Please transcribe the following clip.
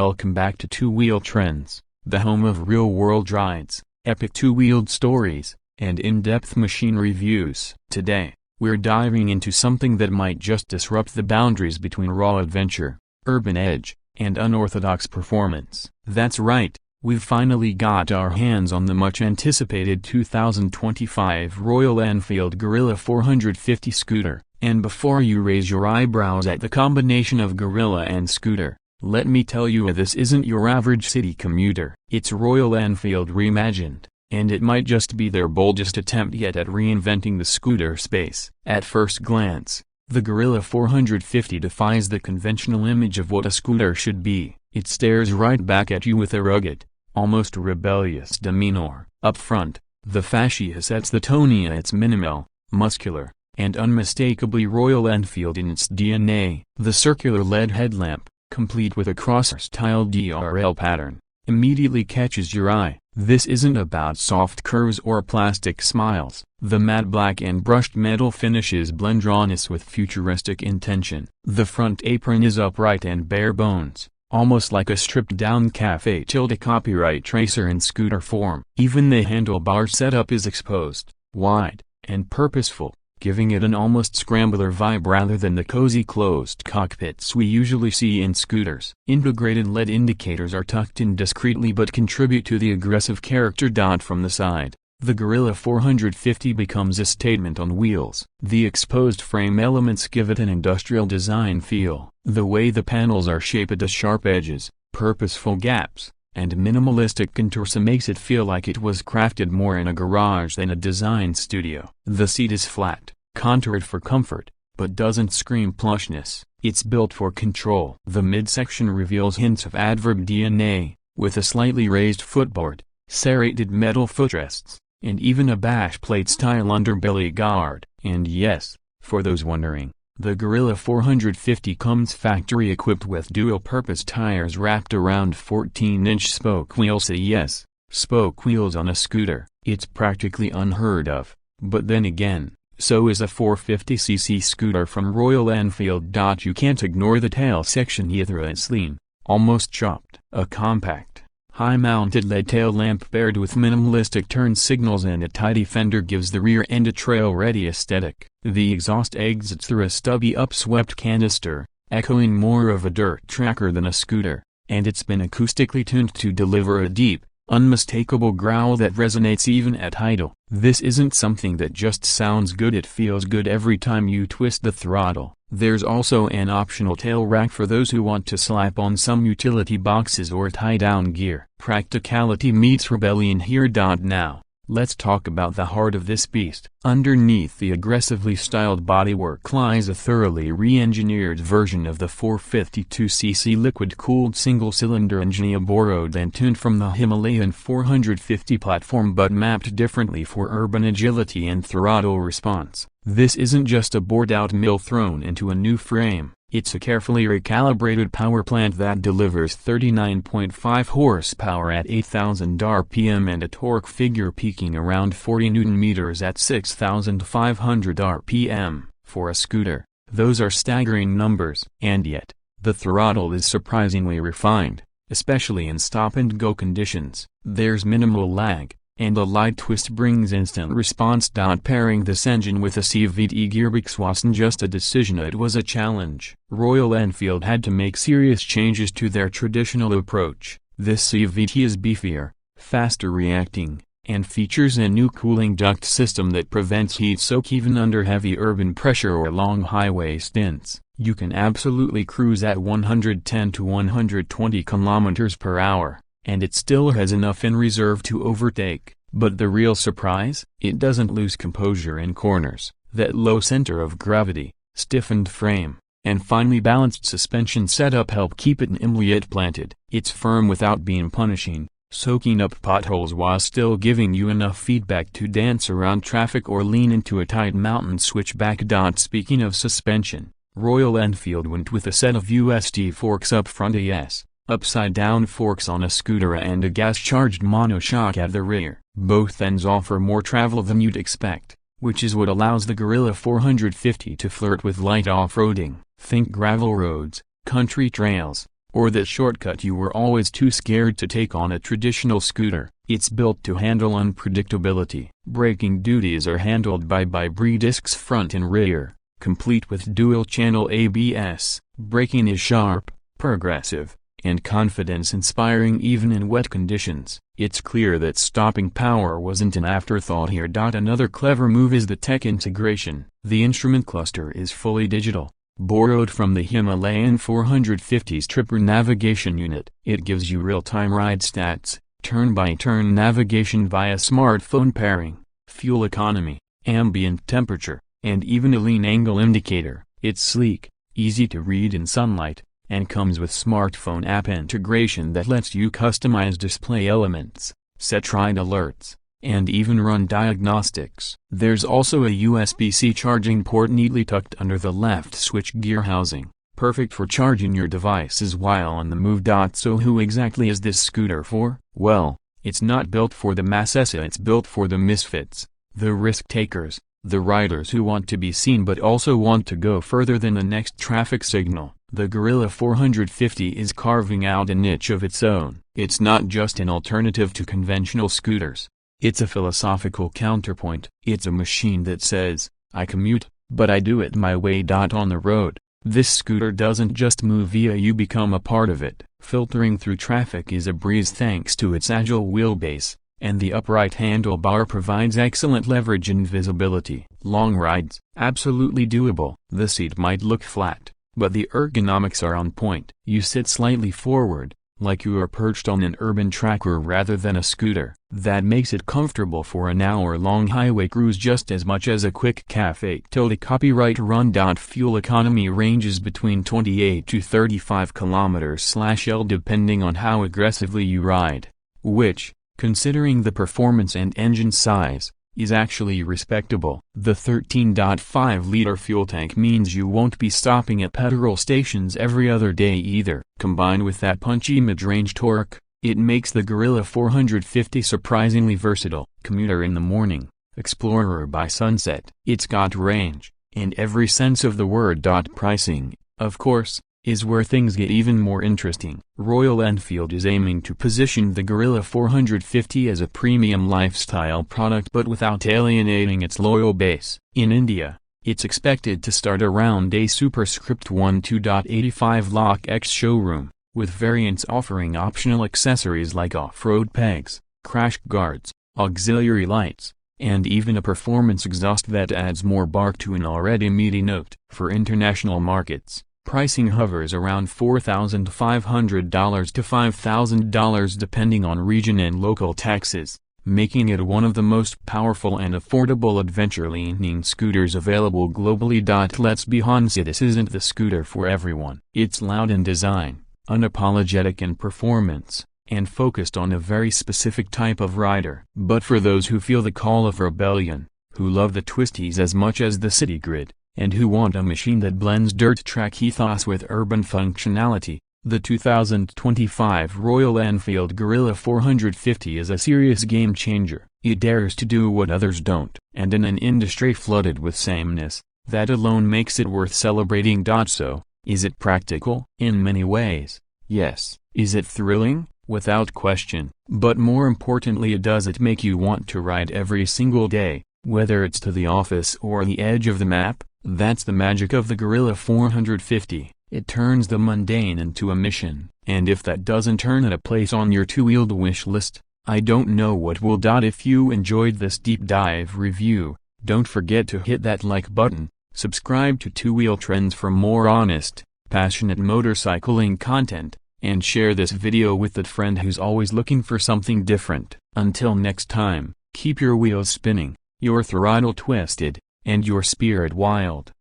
welcome back to Two-Wheel Trends, the home of real-world rides, epic two-wheeled stories, and in-depth machine reviews. Today, we're diving into something that might just disrupt the boundaries between raw adventure, urban edge, and unorthodox performance. That's right, we've finally got our hands on the much-anticipated 2025 Royal Enfield Guerrilla 450 scooter. And before you raise your eyebrows at the combination of Guerrilla and scooter, let me tell you this isn't your average city commuter. It's Royal Enfield reimagined, and it might just be their boldest attempt yet at reinventing the scooter space. At first glance, the Guerrilla 450 defies the conventional image of what a scooter should be. It stares right back at you with a rugged, almost rebellious demeanor. Up front, the fascia sets the tone. It's minimal, muscular, and unmistakably Royal Enfield in its DNA. The circular LED headlamp, complete with a crosser-style DRL pattern, immediately catches your eye. This isn't about soft curves or plastic smiles. The matte black and brushed metal finishes blend rawness with futuristic intention. The front apron is upright and bare bones, almost like a stripped-down cafe copyright tracer in scooter form. Even the handlebar setup is exposed, wide, and purposeful, giving it an almost scrambler vibe rather than the cozy closed cockpits we usually see in scooters. Integrated LED indicators are tucked in discreetly but contribute to the aggressive character. From the side, the Guerrilla 450 becomes a statement on wheels. The exposed frame elements give it an industrial design feel. The way the panels are shaped to sharp edges, purposeful gaps, and minimalistic contours makes it feel like it was crafted more in a garage than a design studio. The seat is flat, contoured for comfort, but doesn't scream plushness. It's built for control. The midsection reveals hints of adverb DNA, with a slightly raised footboard, serrated metal footrests, and even a bash plate-style underbelly guard. And yes, for those wondering, the Guerrilla 450 comes factory-equipped with dual-purpose tires wrapped around 14-inch spoke wheels. Yes, spoke wheels on a scooter. It's practically unheard of, but then again, so is a 450cc scooter from Royal Enfield. You can't ignore the tail section either. It's lean, almost chopped. A compact, high-mounted LED tail lamp paired with minimalistic turn signals and a tidy fender gives the rear end a trail-ready aesthetic. The exhaust exits through a stubby upswept canister, echoing more of a dirt tracker than a scooter, and it's been acoustically tuned to deliver a deep, unmistakable growl that resonates even at idle. This isn't something that just sounds good, it feels good every time you twist the throttle. There's also an optional tail rack for those who want to slap on some utility boxes or tie down gear. Practicality meets rebellion here. Now, let's talk about the heart of this beast. Underneath the aggressively styled bodywork lies a thoroughly re-engineered version of the 452cc liquid-cooled single-cylinder engine, borrowed and tuned from the Himalayan 450 platform but mapped differently for urban agility and throttle response. This isn't just a bored-out mill thrown into a new frame. It's a carefully recalibrated power plant that delivers 39.5 horsepower at 8,000 RPM and a torque figure peaking around 40 Nm at 6,500 RPM. For a scooter, those are staggering numbers. And yet, the throttle is surprisingly refined, especially in stop-and-go conditions. There's minimal lag, and a light twist brings instant response. Pairing this engine with a CVT gearbox wasn't just a decision, it was a challenge. Royal Enfield had to make serious changes to their traditional approach. This CVT is beefier, faster reacting, and features a new cooling duct system that prevents heat soak even under heavy urban pressure or long highway stints. You can absolutely cruise at 110 to 120 km per hour. And it still has enough in reserve to overtake. But the real surprise? It doesn't lose composure in corners. That low center of gravity, stiffened frame, and finely balanced suspension setup help keep it nimbly yet planted. It's firm without being punishing, soaking up potholes while still giving you enough feedback to dance around traffic or lean into a tight mountain switchback. Speaking of suspension, Royal Enfield went with a set of USD forks up front. Upside-down forks on a scooter and a gas-charged monoshock at the rear. Both ends offer more travel than you'd expect, which is what allows the Guerrilla 450 to flirt with light off-roading. Think gravel roads, country trails, or that shortcut you were always too scared to take on a traditional scooter. It's built to handle unpredictability. Braking duties are handled by bi-brake discs front and rear, complete with dual-channel ABS. Braking is sharp, progressive, and confidence-inspiring even in wet conditions. It's clear that stopping power wasn't an afterthought here. Another clever move is the tech integration. The instrument cluster is fully digital, borrowed from the Himalayan 450's Tripper navigation unit. It gives you real-time ride stats, turn-by-turn navigation via smartphone pairing, fuel economy, ambient temperature, and even a lean angle indicator. It's sleek, easy to read in sunlight, and comes with smartphone app integration that lets you customize display elements, set ride alerts, and even run diagnostics. There's also a USB-C charging port neatly tucked under the left switch gear housing, perfect for charging your devices while on the move. So who exactly is this scooter for? Well, it's not built for the masses, it's built for the misfits, the risk-takers, the riders who want to be seen but also want to go further than the next traffic signal. The Guerrilla 450 is carving out a niche of its own. It's not just an alternative to conventional scooters. It's a philosophical counterpoint. It's a machine that says, I commute, but I do it my way. On the road, this scooter doesn't just move via, you become a part of it. Filtering through traffic is a breeze thanks to its agile wheelbase, and the upright handlebar provides excellent leverage and visibility. Long rides, absolutely doable. The seat might look flat, but the ergonomics are on point. You sit slightly forward, like you are perched on an urban tracker rather than a scooter. That makes it comfortable for an hour-long highway cruise just as much as a quick cafe. Copyright run. Fuel economy ranges between 28 to 35 km/L depending on how aggressively you ride, which, considering the performance and engine size, is actually respectable. The 13.5-liter fuel tank means you won't be stopping at petrol stations every other day either. Combined with that punchy mid-range torque, it makes the Guerrilla 450 surprisingly versatile. Commuter in the morning, explorer by sunset. It's got range, in every sense of the word. Pricing, of course, is where things get even more interesting. Royal Enfield is aiming to position the Guerrilla 450 as a premium lifestyle product but without alienating its loyal base. In India, it's expected to start around a superscript 12.85 lakh X showroom, with variants offering optional accessories like off-road pegs, crash guards, auxiliary lights, and even a performance exhaust that adds more bark to an already meaty note. For international markets, pricing hovers around $4,500 to $5,000 depending on region and local taxes, making it one of the most powerful and affordable adventure-leaning scooters available globally. Let's be honest, this isn't the scooter for everyone. It's loud in design, unapologetic in performance, and focused on a very specific type of rider. But for those who feel the call of rebellion, who love the twisties as much as the city grid, and who want a machine that blends dirt track ethos with urban functionality, the 2025 Royal Enfield Guerrilla 450 is a serious game-changer. It dares to do what others don't, and in an industry flooded with sameness, that alone makes it worth celebrating. So, is it practical? In many ways, yes. Is it thrilling? Without question. But more importantly, does it make you want to ride every single day, whether it's to the office or the edge of the map? That's the magic of the Guerrilla 450. It turns the mundane into a mission. And if that doesn't turn it a place on your two-wheeled wish list, I don't know what will. If you enjoyed this deep dive review, don't forget to hit that like button, subscribe to Two Wheel Trends for more honest, passionate motorcycling content, and share this video with that friend who's always looking for something different. Until next time, keep your wheels spinning, your throttle twisted, and your spirit wild.